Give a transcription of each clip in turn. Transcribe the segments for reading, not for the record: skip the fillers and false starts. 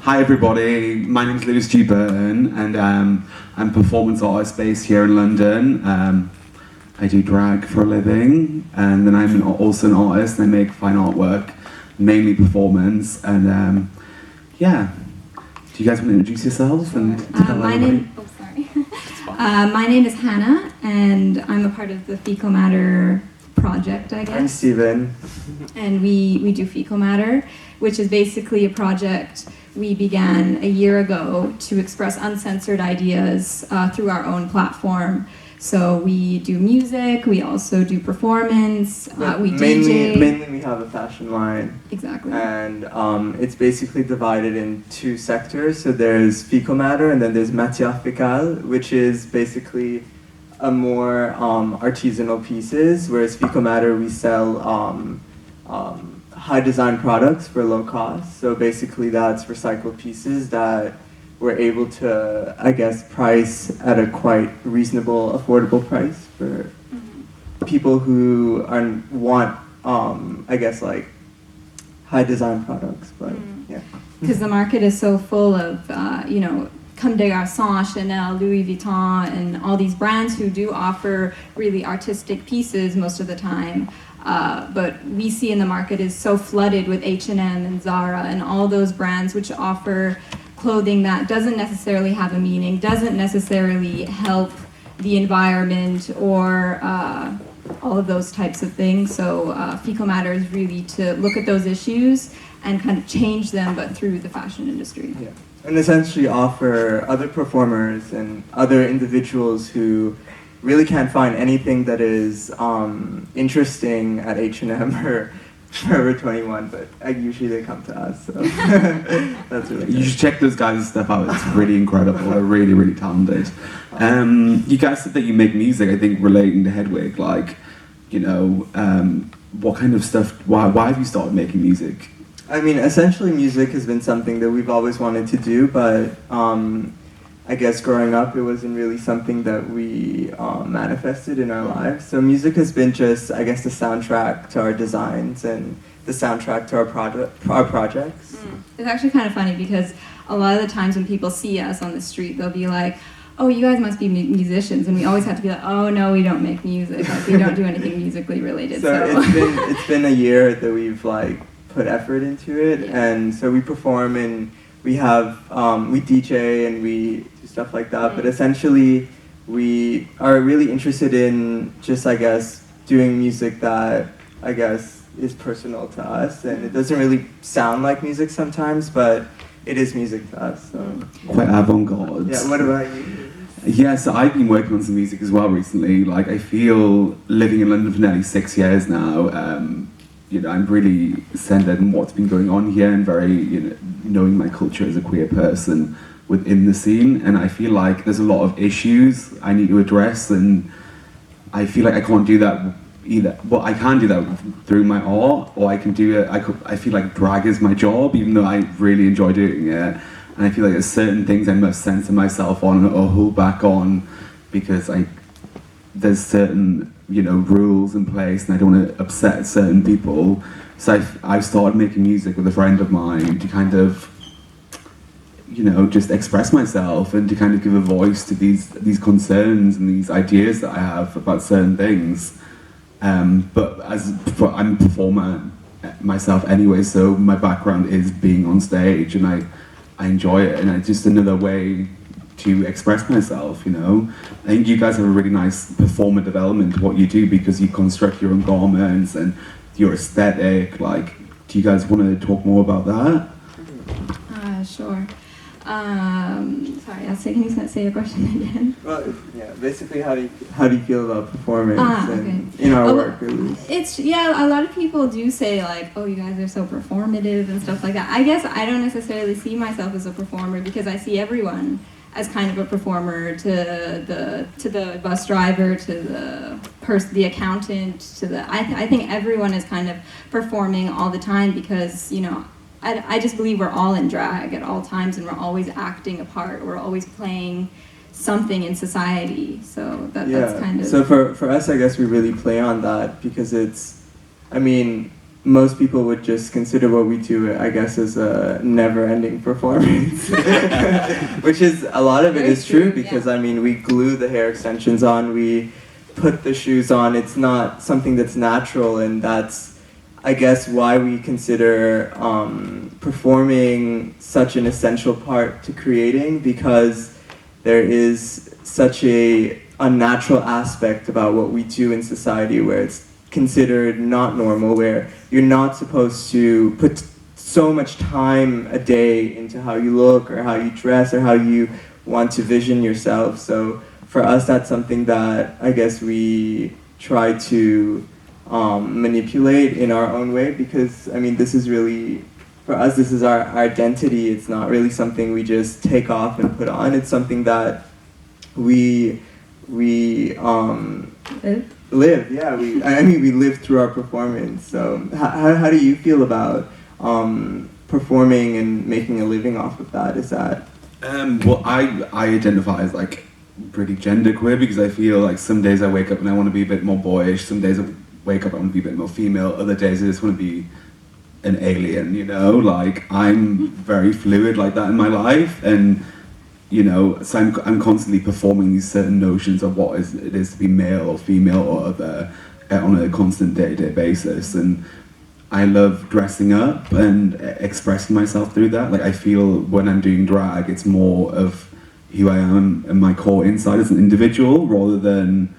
Hi everybody, my name is Burton and I'm a performance artist based here in London. I do drag for a living and then I'm also an artist and I make fine artwork, mainly performance and yeah. Do you guys want to introduce yourselves and tell everybody? My name is Hannah and I'm a part of the Fecal Matter project, I guess. I'm Steven. And we do Fecal Matter, which is basically a project we began a year ago to express uncensored ideas through our own platform. So we do music, we also do performance, we DJ. Mainly we have a fashion line. Exactly. And it's basically divided in two sectors. So there's Fecal Matter and then there's Matière Fécale, which is basically a more artisanal pieces, whereas Fecal Matter we sell high design products for low cost. So basically that's recycled pieces that we're able to, I guess, price at a quite reasonable, affordable price for people who want, I guess, like high design products. But yeah, because the market is so full of, Comme des Garçons, Chanel, Louis Vuitton, and all these brands who do offer really artistic pieces most of the time. But we see in the market is so flooded with H&M and Zara and all those brands which offer clothing that doesn't necessarily have a meaning, doesn't necessarily help the environment or all of those types of things. So Fecal Matter is really to look at those issues and kind of change them, but through the fashion industry. Yeah. And essentially offer other performers and other individuals who really can't find anything that is interesting at H&M or Forever 21, but usually they come to us, so that's really good. You should check those guys' stuff out, it's really incredible, they're really, really talented. You guys said that you make music, I think relating to Hedwig, like, what kind of stuff, why have you started making music? I mean, essentially music has been something that we've always wanted to do, but I guess growing up it wasn't really something that we manifested in our lives. So music has been just, I guess, the soundtrack to our designs and the soundtrack to our projects. It's actually kind of funny because a lot of the times when people see us on the street, they'll be like, oh, you guys must be musicians, and we always have to be like, oh no, we don't make music, like we don't do anything musically related. So it's been a year that we've put effort into it, yeah. And so we perform and we have we DJ and we do stuff like that, but essentially we are really interested in just, I guess, doing music that, I guess, is personal to us, and it doesn't really sound like music sometimes, but it is music to us. So. Quite avant-garde. Yeah, what about you? Yeah, so I've been working on some music as well recently. Like, I feel living in London for nearly 6 years now, I'm really centered in what's been going on here and very, knowing my culture as a queer person within the scene. And I feel like there's a lot of issues I need to address, and I feel like I can't do that either. Well, I can do that through my art, or I can do it, I feel like drag is my job, even though I really enjoy doing it. And I feel like there's certain things I must censor myself on or hold back on because there's certain rules in place and I don't want to upset certain people. So I've started making music with a friend of mine to kind of just express myself and to kind of give a voice to these concerns and these ideas that I have about certain things. But I'm a performer myself anyway, so my background is being on stage and I enjoy it, and it's just another way to express myself, I think you guys have a really nice performer development to what you do because you construct your own garments and your aesthetic. Do you guys want to talk more about that? Sure. Sorry, can you say your question again? Well, yeah, basically how do you feel about performance and okay. in our work at least? A lot of people do say oh, you guys are so performative and stuff like that. I guess I don't necessarily see myself as a performer because I see everyone as kind of a performer, to the bus driver, to the accountant, I think everyone is kind of performing all the time because I just believe we're all in drag at all times and we're always acting a part, we're always playing something in society, so that's kind of... So for us, I guess we really play on that because it's, most people would just consider what we do, I guess, as a never-ending performance. Which is, a lot of it Very is true, true, because, yeah. I mean, we glue the hair extensions on, we put the shoes on, it's not something that's natural, and that's, I guess, why we consider performing such an essential part to creating, because there is such a unnatural aspect about what we do in society where it's considered not normal, where you're not supposed to put so much time a day into how you look or how you dress or how you want to vision yourself. So for us, that's something that I guess we try to manipulate in our own way, because I mean, this is really, for us, this is our identity. It's not really something we just take off and put on. It's something that we live. Yeah, we live through our performance. So how do you feel about performing and making a living off of that? Is that well, I identify as like pretty genderqueer, because I feel like some days I wake up and I want to be a bit more boyish, some days I wake up I want to be a bit more female, other days I just want to be an alien, you know, like I'm very fluid like that in my life, and you know, so I'm constantly performing these certain notions of what it is to be male or female or other on a constant day-to-day basis, and I love dressing up and expressing myself through that. Like I feel when I'm doing drag, it's more of who I am and my core inside as an individual, rather than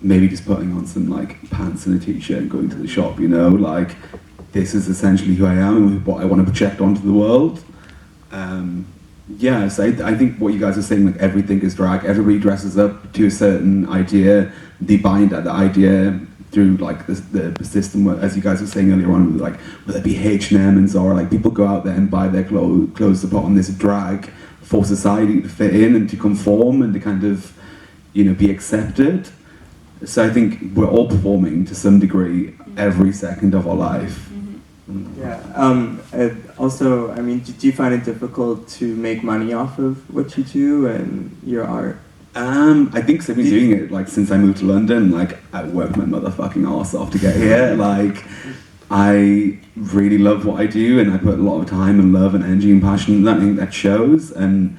maybe just putting on some like pants and a t-shirt and going to the shop, you know, like this is essentially who I am and what I want to project onto the world. Yeah, so I think what you guys are saying, like everything is drag, everybody dresses up to a certain idea, they bind at the idea through like the system, as you guys were saying earlier on, like whether it be H&M and Zara, like people go out there and buy their clothes to put on this drag for society to fit in and to conform and to kind of, you know, be accepted. So I think we're all performing to some degree every second of our life. Yeah. Also, I mean, do you find it difficult to make money off of what you do and your art? I think so. I've been doing it like since I moved to London. Like I worked my motherfucking arse off to get here. Like I really love what I do, and I put a lot of time and love and energy and passion in that. I think that shows. And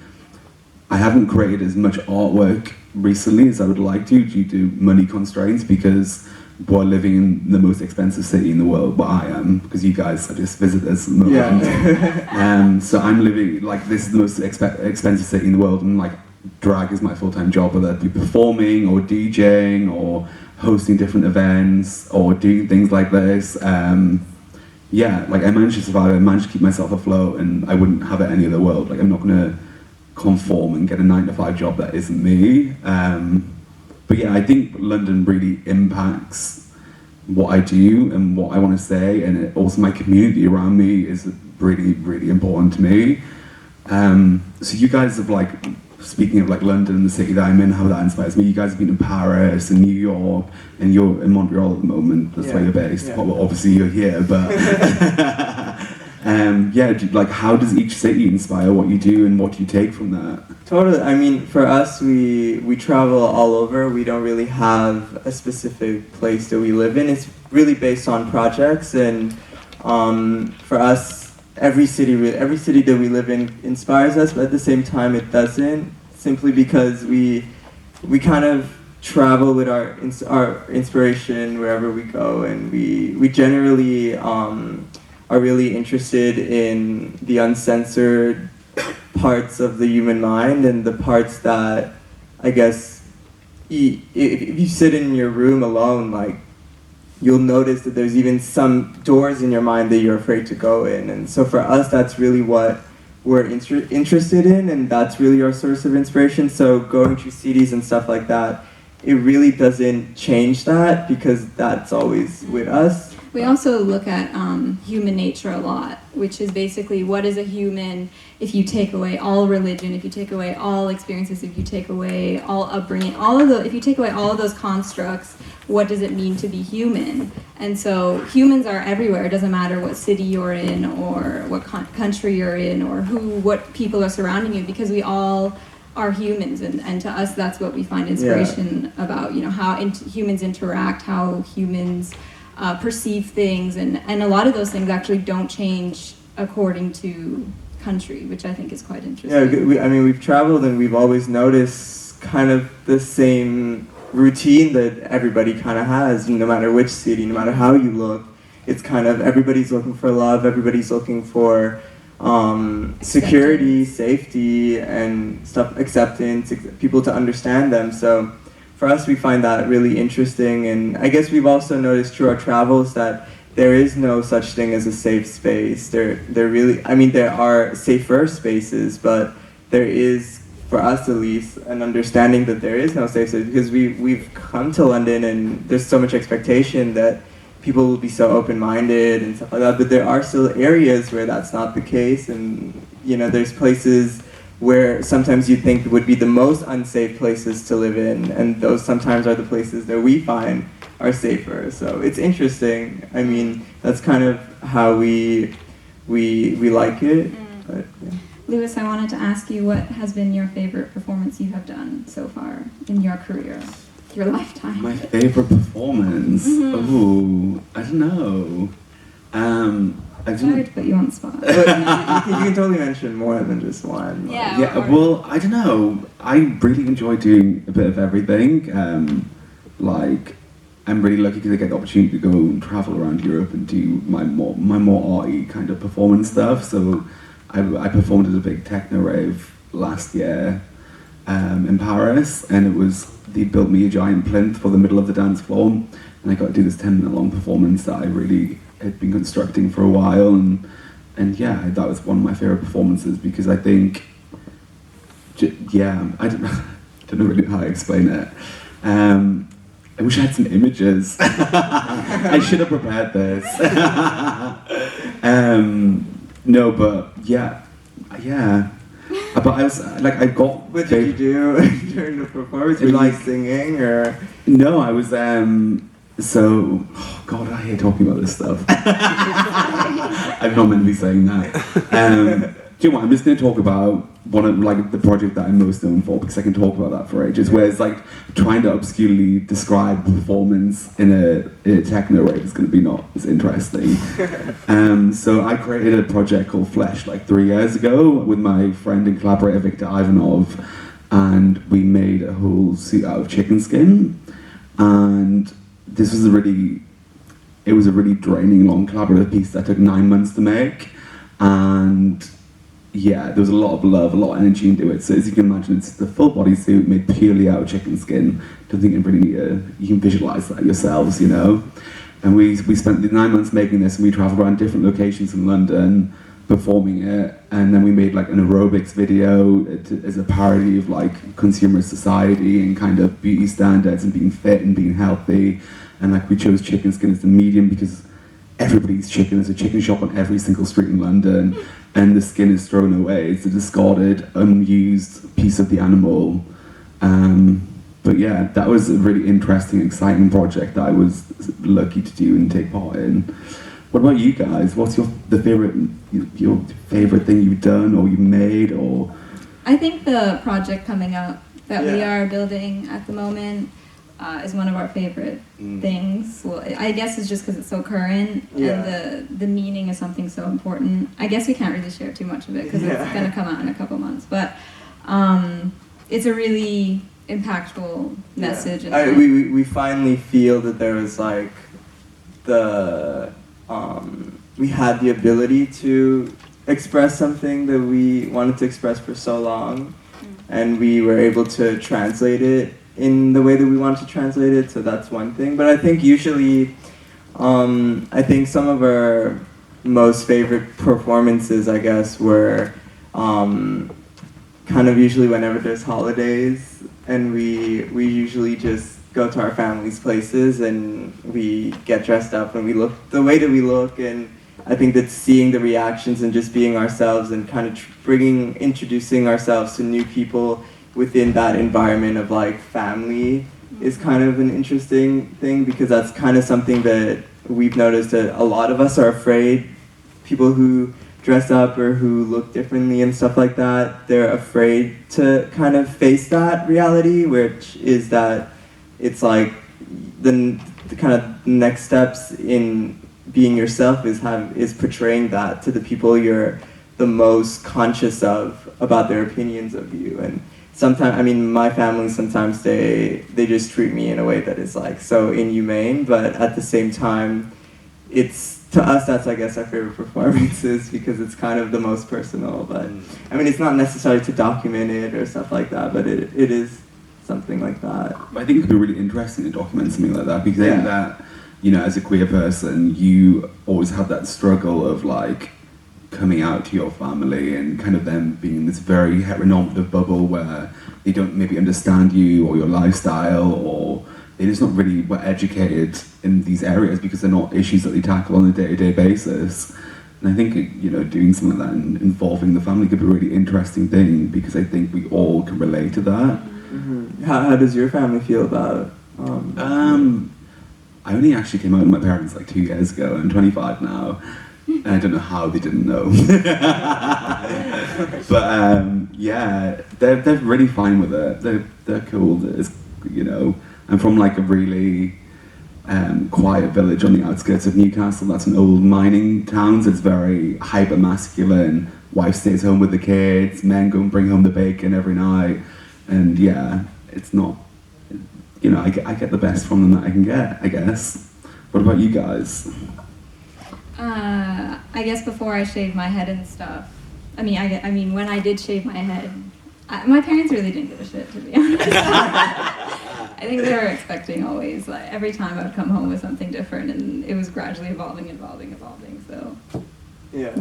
I haven't created as much artwork recently as I would like to due to money constraints, because we're living in the most expensive city in the world, but I am, because you guys are just visitors at the moment. Yeah. So I'm living, like, this is the most expensive city in the world, and like drag is my full-time job, whether it be performing or DJing or hosting different events or doing things like this. Yeah, like I managed to survive, I managed to keep myself afloat, and I wouldn't have it any other world. Like I'm not gonna conform and get a 9-to-5 job that isn't me. But yeah, I think London really impacts what I do and what I want to say, and also my community around me is really, really important to me. So you guys have, like, speaking of like London and the city that I'm in, how that inspires me, you guys have been to Paris and New York, and you're in Montreal at the moment, that's where you're based. Yeah. Well, obviously you're here, but yeah, like how does each city inspire what you do, and what do you take from that? Totally. I mean, for us, we travel all over. We don't really have a specific place that we live in. It's really based on projects, and for us, every city that we live in inspires us, but at the same time, it doesn't. Simply because we kind of travel with our inspiration wherever we go, and we generally are really interested in the uncensored parts of the human mind, and the parts that, I guess, if you sit in your room alone, like, you'll notice that there's even some doors in your mind that you're afraid to go in. And so for us, that's really what we're interested in, and that's really our source of inspiration. So going to cities and stuff like that, it really doesn't change that, because that's always with us. We also look at human nature a lot, which is basically what is a human if you take away all religion, if you take away all experiences, if you take away all upbringing, if you take away all of those constructs, what does it mean to be human? And so humans are everywhere. It doesn't matter what city you're in or what country you're in or what people are surrounding you, because we all are humans, and to us that's what we find inspiration about, you know, how humans interact, how humans perceive things, and a lot of those things actually don't change according to country, which I think is quite interesting. Yeah, we've traveled and we've always noticed kind of the same routine that everybody kind of has, no matter which city, no matter how you look. It's kind of everybody's looking for love, everybody's looking for security, safety, and stuff, acceptance, people to understand them. So for us, we find that really interesting. And I guess we've also noticed through our travels that there is no such thing as a safe space. There are safer spaces, but there is, for us at least, an understanding that there is no safe space, because we've come to London and there's so much expectation that people will be so open-minded and stuff like that, but there are still areas where that's not the case, and there's places where sometimes you think would be the most unsafe places to live in, and those sometimes are the places that we find are safer. So it's interesting. I mean, that's kind of how we like it. But, yeah. Lewis, I wanted to ask you, what has been your favorite performance you have done so far in your career, your lifetime? My favorite performance? Oh, I don't know. Sorry to put you on the spot. You can totally mention more than just one. Yeah. Well, I don't know. I really enjoy doing a bit of everything. I'm really lucky because I get the opportunity to go and travel around Europe and do my more arty kind of performance stuff. So I performed at a big techno rave last year in Paris, and they built me a giant plinth for the middle of the dance floor, and I got to do this 10-minute long performance that I really had been constructing for a while, and yeah, that was one of my favorite performances, because I think, I don't know really how to explain it. I wish I had some images. I should have prepared this. No, but yeah. But I was I got. What did you do during the performance? Were you singing or? No, I was So, God, I hate talking about this stuff. I'm not meant to be saying that. Do you know what? I'm just going to talk about one of the project that I'm most known for, because I can talk about that for ages. Where it's trying to obscurely describe performance in a techno rave is going to be not as interesting. So I created a project called Flesh 3 years ago with my friend and collaborator Victor Ivanov, and we made a whole suit out of chicken skin. And this was a really draining, long collaborative piece that took 9 months to make, and yeah, there was a lot of love, a lot of energy into it. So as you can imagine, it's the full body suit made purely out of chicken skin. Don't think you really need you can visualize that yourselves, And we spent the 9 months making this, and we traveled around different locations in London performing it, and then we made an aerobics video as a parody of consumer society and kind of beauty standards and being fit and being healthy. And we chose chicken skin as the medium because everybody's chicken. There's a chicken shop on every single street in London, and the skin is thrown away. It's a discarded, unused piece of the animal. But yeah, that was a really interesting, exciting project that I was lucky to do and take part in. What about you guys? What's your favorite thing you've done or you made, or? I think the project coming up that we are building at the moment is one of our favorite things. Well, I guess it's just because it's so current, and the meaning is something so important. I guess we can't really share too much of it because it's going to come out in a couple months, but it's a really impactful message. We finally feel that there was we had the ability to express something that we wanted to express for so long, and we were able to translate it in the way that we wanted to translate it, so that's one thing. But I think usually, I think some of our most favorite performances, I guess, were kind of usually whenever there's holidays, and we usually just go to our family's places and we get dressed up and we look the way that we look, and I think that seeing the reactions and just being ourselves and kind of introducing ourselves to new people within that environment of family is kind of an interesting thing, because that's kind of something that we've noticed that a lot of us are afraid. People who dress up or who look differently and stuff like that, they're afraid to kind of face that reality, which is that it's the the kind of next steps in being yourself is portraying that to the people you're the most conscious of about their opinions of you. And sometimes, I mean, my family sometimes they just treat me in a way that is like so inhumane, but at the same time, it's, to us, that's, I guess, our favorite performances because it's kind of the most personal. But I mean, it's not necessary to document it or stuff like that, but it is something like that. I think it could be really interesting to document something like that because I think that, you know, as a queer person, you always have that struggle of like coming out to your family and kind of them being in this very heteronormative bubble where they don't maybe understand you or your lifestyle, or they're just not really well educated in these areas because they're not issues that they tackle on a day-to-day basis. And I think, you know, doing something like that and involving the family could be a really interesting thing because I think we all can relate to that. Mm-hmm. How does your family feel about I only actually came out with my parents like 2 years ago. I'm 25 now. And I don't know how they didn't know. But yeah, they're really fine with it. They're cool. It's, you know, I'm from like a really quiet village on the outskirts of Newcastle. That's an old mining town. So it's very hyper masculine. Wife stays home with the kids. Men go and bring home the bacon every night. And yeah, it's not, you know, I get the best from them that I can get, I guess. What about you guys? I guess before I shaved my head and stuff, I mean, when I did shave my head, my parents really didn't give a shit, to be honest. I think they were expecting always, like, every time I would come home with something different, and it was gradually evolving, so. Yeah.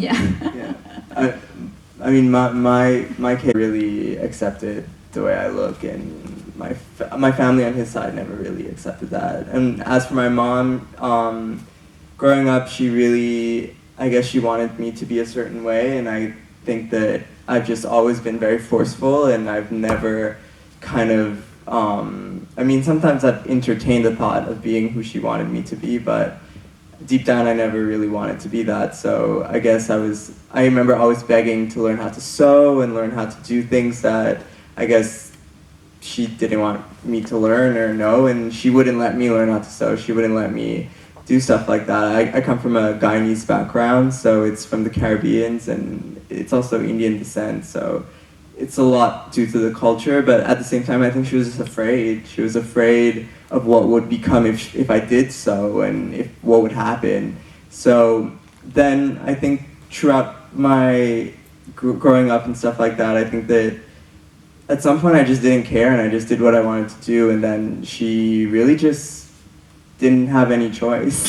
I mean, my kid really accepted the way I look, and my family on his side never really accepted that. And as for my mom, growing up, she really, I guess she wanted me to be a certain way, and I think that I've just always been very forceful, and I've never kind of, I mean, sometimes I've entertained the thought of being who she wanted me to be, but deep down I never really wanted to be that. So I guess I remember always begging to learn how to sew and learn how to do things that I guess she didn't want me to learn or know, and she wouldn't let me learn how to sew. She wouldn't let me do stuff like that. I come from a Guyanese background, so it's from the Caribbean, and it's also Indian descent, so it's a lot due to the culture, but at the same time I think she was just afraid. She was afraid of what would become if I did so, and what would happen. So then I think throughout my growing up and stuff like that, I think that at some point I just didn't care and I just did what I wanted to do, and then she really just didn't have any choice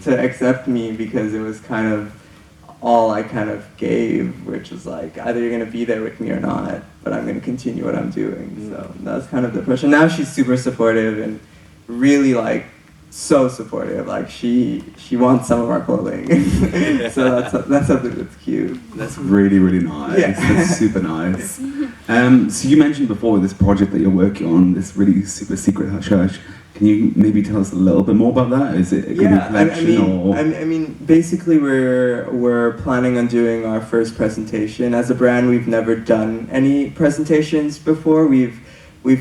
to accept me because it was kind of all I kind of gave, which was like, either you're going to be there with me or not, but I'm going to continue what I'm doing. So that's kind of the push. And now she's super supportive and really like so supportive. Like she wants some of our clothing. So that's something that's cute. That's really, really nice. Yeah. That's super nice. So you mentioned before this project that you're working on, this really super secret church. Can you maybe tell us a little bit more about that? Is it a collection or? I mean, basically we're planning on doing our first presentation. As a brand, we've never done any presentations before. We've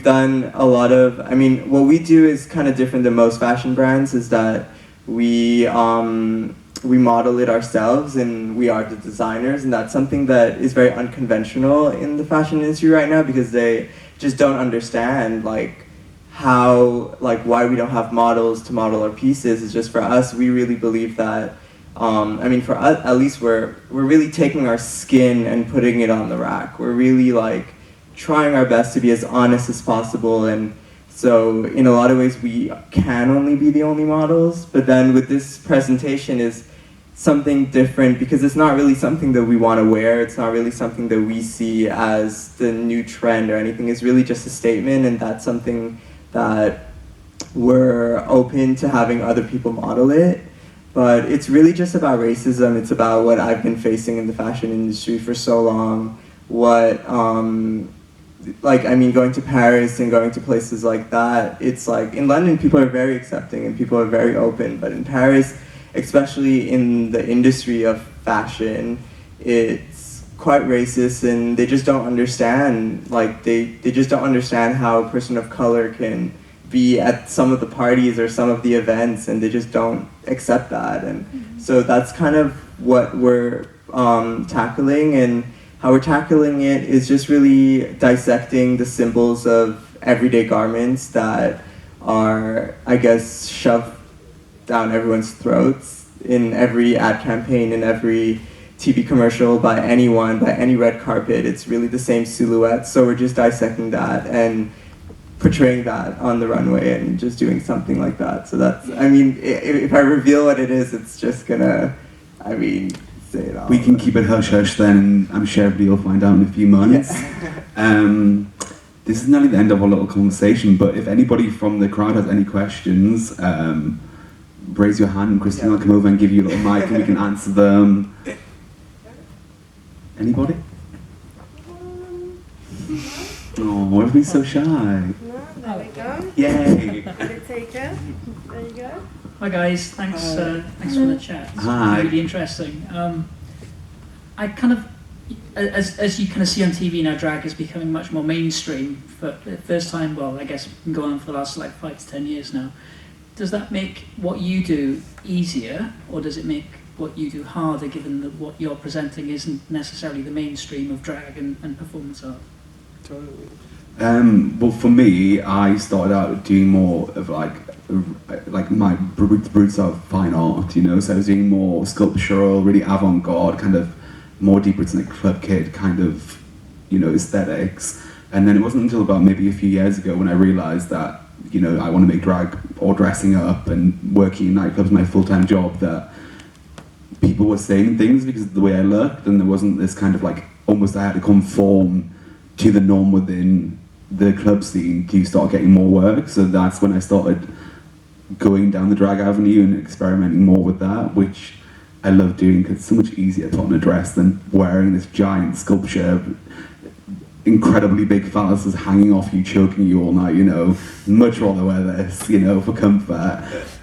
done a lot of, I mean, what we do is kind of different than most fashion brands, is that we model it ourselves and we are the designers, and that's something that is very unconventional in the fashion industry right now because they just don't understand why we don't have models to model our pieces. It's just for us, we really believe that, I mean, for us, at least we're really taking our skin and putting it on the rack. We're really trying our best to be as honest as possible, and so in a lot of ways we can only be the only models, but then with this presentation is something different because it's not really something that we want to wear. It's not really something that we see as the new trend or anything. It's really just a statement, and that's something that we're open to having other people model it. But it's really just about racism. It's about what I've been facing in the fashion industry for so long. I mean, going to Paris and going to places like that, it's like, in London people are very accepting and people are very open, but in Paris, especially in the industry of fashion, it's quite racist, and they just don't understand, they just don't understand how a person of color can be at some of the parties or some of the events, and they just don't accept that. And so that's kind of what we're tackling, and how we're tackling it is just really dissecting the symbols of everyday garments that are, I guess, shoved down everyone's throats in every ad campaign, in every TV commercial, by anyone, by any red carpet. It's really the same silhouette. So we're just dissecting that and portraying that on the runway and just doing something like that. So that's, I mean, if I reveal what it is, it's just gonna, I mean, say it all. We can keep it hush hush then, and I'm sure everybody will find out in a few months. Yeah. This is nearly the end of our little conversation, but if anybody from the crowd has any questions, raise your hand and Christine will come over and give you a little mic and we can answer them. Anybody? Oh, everybody's so shy. No, there we go. Yay! Let it take it. There you go. Hi guys, thanks for the chat. It's Hi. really interesting. I kind of, as you kind of see on TV now, drag is becoming much more mainstream for the first time. Well, I guess been going on for the last like 5 to 10 years now. Does that make what you do easier, or does it make what you do harder, given that what you're presenting isn't necessarily the mainstream of drag and performance art? Totally. Well, for me, I started out doing more of like my roots of fine art, you know. So I was doing more sculptural, really avant-garde, kind of more deep roots in the club kid kind of, you know, aesthetics. And then it wasn't until about maybe a few years ago when I realised that, you know, I want to make drag or dressing up and working in nightclubs my full-time job, that people were saying things because of the way I looked, and there wasn't this kind of like, almost I had to conform to the norm within the club scene to start getting more work. So that's when I started going down the drag avenue and experimenting more with that, which I love doing because it's so much easier to put on a dress than wearing this giant sculpture, incredibly big phalluses hanging off you, choking you all night, you know. Much rather wear this, you know, for comfort,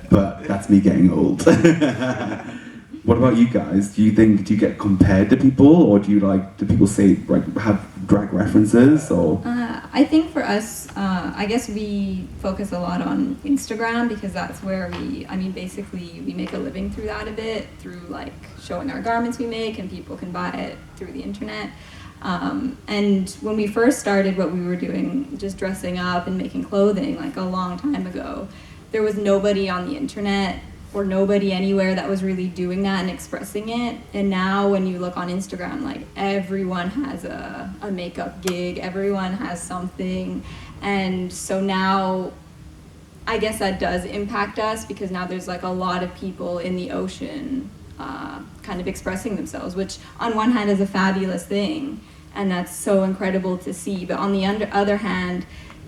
but that's me getting old. What about you guys? Do you get compared to people, or do people say, like, have drag references, or? I think for us, I guess we focus a lot on Instagram because that's where basically we make a living through that a bit, through like showing our garments we make, and people can buy it through the internet. And when we first started what we were doing, just dressing up and making clothing, like a long time ago, there was nobody on the internet or nobody anywhere that was really doing that and expressing it. And now when you look on Instagram, like everyone has a makeup gig, everyone has something. And so now I guess that does impact us because now there's like a lot of people in the ocean kind of expressing themselves, which on one hand is a fabulous thing. And that's so incredible to see. But on the other hand,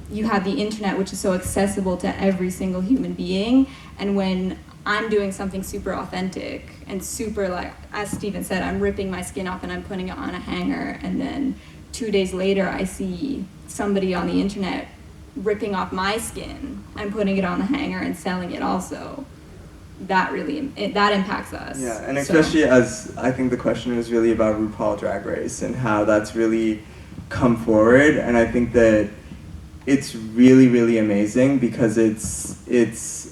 you have the internet, which is so accessible to every single human being. And when I'm doing something super authentic and super, like, as Steven said, I'm ripping my skin off and I'm putting it on a hanger, and then 2 days later I see somebody on the internet ripping off my skin and putting it on the hanger and selling it also. That really, that impacts us. Yeah, and especially as I think the question was really about RuPaul Drag Race and how that's really come forward, and I think that it's really, really amazing because it's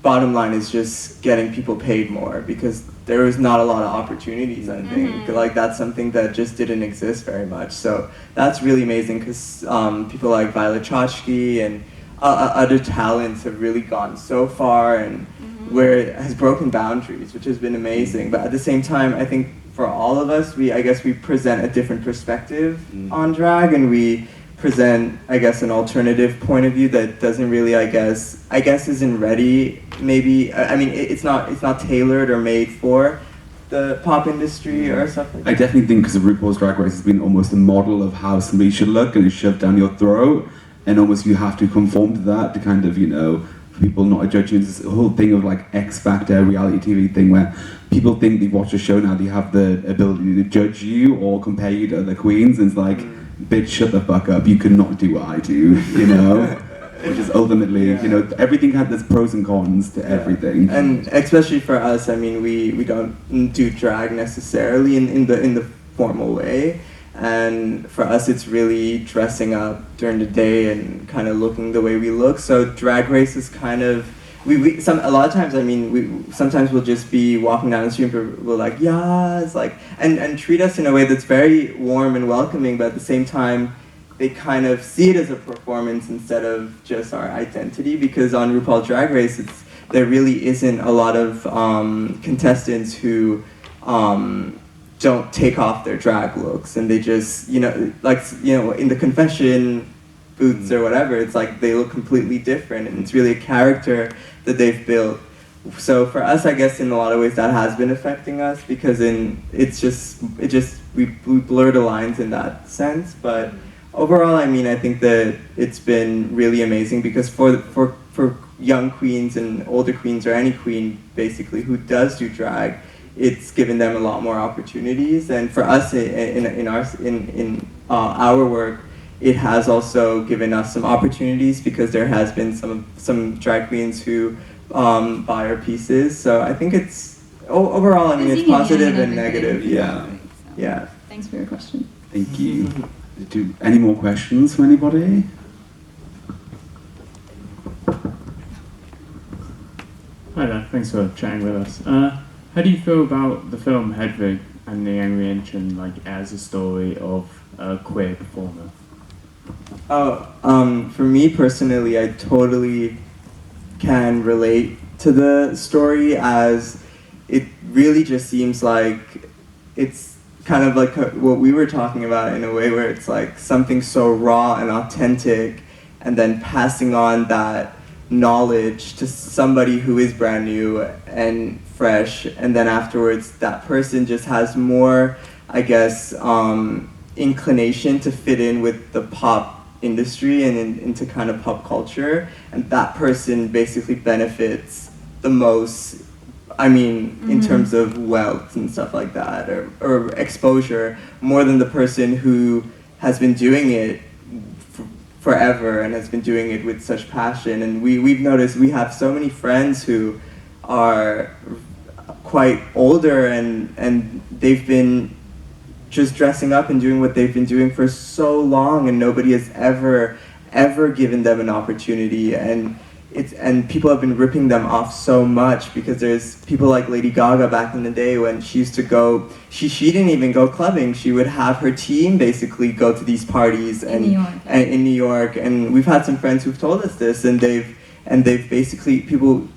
bottom line is just getting people paid more because there was not a lot of opportunities, I think. Mm-hmm. Like that's something that just didn't exist very much. So that's really amazing because people like Violet Chachki and other talents have really gone so far and where it has broken boundaries, which has been amazing. But at the same time, I think for all of us, we present a different perspective on drag, and we present, I guess, an alternative point of view that doesn't really, I guess isn't ready. Maybe I mean it's not tailored or made for the pop industry or something. I definitely think because of RuPaul's Drag Race has been almost a model of how somebody should look, and it's shoved down your throat, and almost you have to conform to that to kind of, you know, for people not to judge you. It's this whole thing of like X Factor reality TV thing where people think they've watched a show now, they have the ability to judge you or compare you to other queens, and it's like, bitch, shut the fuck up, you cannot do what I do, you know? Which is ultimately, you know, everything has there's pros and cons to everything. And especially for us, I mean, we don't do drag necessarily in the formal way. and for us it's really dressing up during the day and kind of looking the way we look. So Drag Race is kind of, a lot of times, I mean, sometimes we'll just be walking down the street and we're like, yeah, it's like, and treat us in a way that's very warm and welcoming, but at the same time, they kind of see it as a performance instead of just our identity, because on RuPaul's Drag Race, there really isn't a lot of contestants who don't take off their drag looks, and they just, in the confession booths or whatever, it's like they look completely different, and it's really a character that they've built. So for us, I guess in a lot of ways that has been affecting us, because we blur the lines in that sense. But overall, I mean, I think that it's been really amazing, because for young queens and older queens, or any queen basically who does do drag, it's given them a lot more opportunities. And for us in our work, it has also given us some opportunities, because there has been some drag queens who buy our pieces. So I think it's overall, I mean, it's positive and negative. Yeah. Yeah. Thanks for your question. Thank you. Any more questions from anybody? Hi there, thanks for chatting with us. How do you feel about the film Hedwig and the Angry Inchen, as a story of a queer performer? For me personally, I totally can relate to the story, as it really just seems like it's kind of like what we were talking about, in a way where it's like something so raw and authentic, and then passing on that knowledge to somebody who is brand new and fresh, and then afterwards that person just has more, I guess, inclination to fit in with the pop industry and into kind of pop culture, and that person basically benefits the most, I mean, in terms of wealth and stuff like that, or exposure, more than the person who has been doing it forever and has been doing it with such passion. And we've noticed we have so many friends who are quite older, and they've been just dressing up and doing what they've been doing for so long, and nobody has ever given them an opportunity, and people have been ripping them off so much, because there's people like Lady Gaga back in the day, when she used to go, she didn't even go clubbing, she would have her team basically go to these parties in New York, and we've had some friends who've told us this, and they've basically, people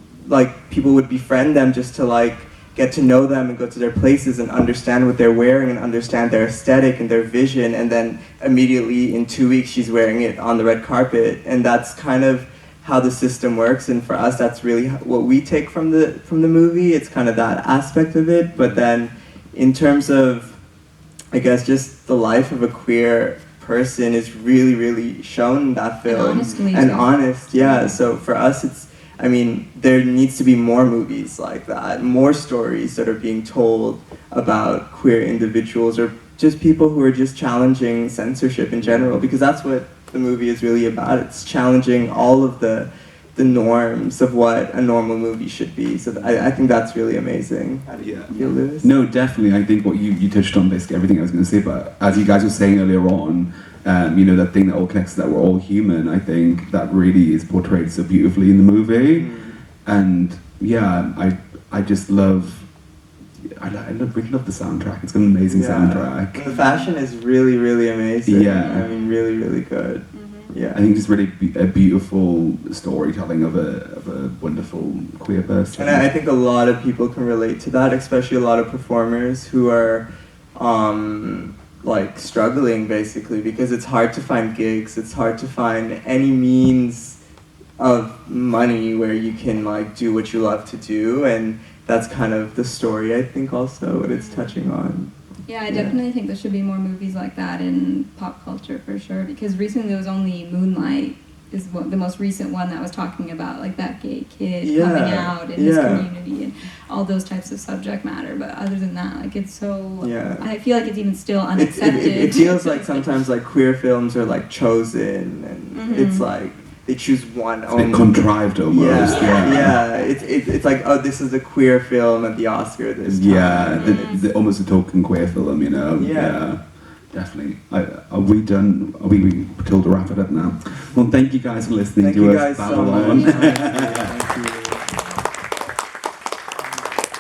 would befriend them just to get to know them and go to their places and understand what they're wearing and understand their aesthetic and their vision, and then immediately in 2 weeks she's wearing it on the red carpet. And that's kind of how the system works, and for us that's really what we take from the movie. It's kind of that aspect of it. But then in terms of, I guess, just the life of a queer person is really, really shown in that film, and honest. Yeah, so for us it's, I mean, there needs to be more movies like that, more stories that are being told about queer individuals, or just people who are just challenging censorship in general, because that's what the movie is really about. It's challenging all of the norms of what a normal movie should be. So I think that's really amazing. How do you feel, Lewis? No, definitely. I think what you touched on basically everything I was going to say, but as you guys were saying earlier on, that thing that all connects, that we're all human, I think that really is portrayed so beautifully in the movie. And yeah, I just love, I really love the soundtrack. It's got an amazing soundtrack. The fashion is really, really amazing. Yeah. I mean, really, really good. Yeah. I think it's really a beautiful storytelling of a wonderful queer person. And I think a lot of people can relate to that, especially a lot of performers who are struggling basically, because it's hard to find gigs, it's hard to find any means of money where you can do what you love to do, and that's kind of the story, I think, also what it's touching on. Yeah, I definitely think there should be more movies like that in pop culture for sure, because recently there was only Moonlight is the most recent one that was talking about that gay kid coming out in his community and all those types of subject matter. But other than that, it's so, I feel like it's even still unaccepted. It feels like sometimes queer films are chosen, and it's they choose one. It's a bit contrived almost. It's like, oh, this is a queer film at the Oscar this time. Almost a token queer film, definitely. Are we done? Are we told to wrap it up now? Well, thank you guys for listening Thank to you us guys so babble on. much.